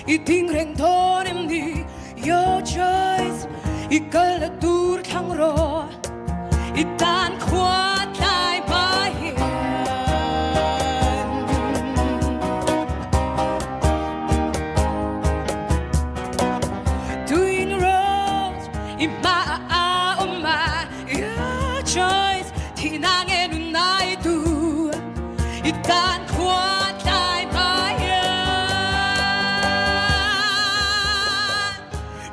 이팅 행동은 your choice 이걸로 둘 향로 일단 과다이 마힌 Doing roads 이마 엄마 your choice 티낭의 눈 나이도 일단 과다이 마힌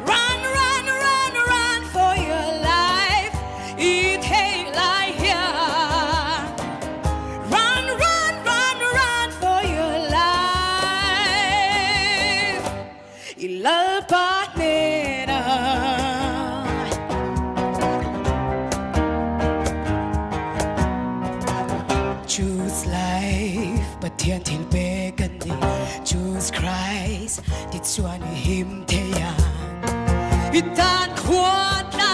Run run run run for your life It ain't like here Run run run run for your life 일날 받내라 Choose life but thiên thiên bê gần đi Choose Christ thì chua như him thế ya 일단 과다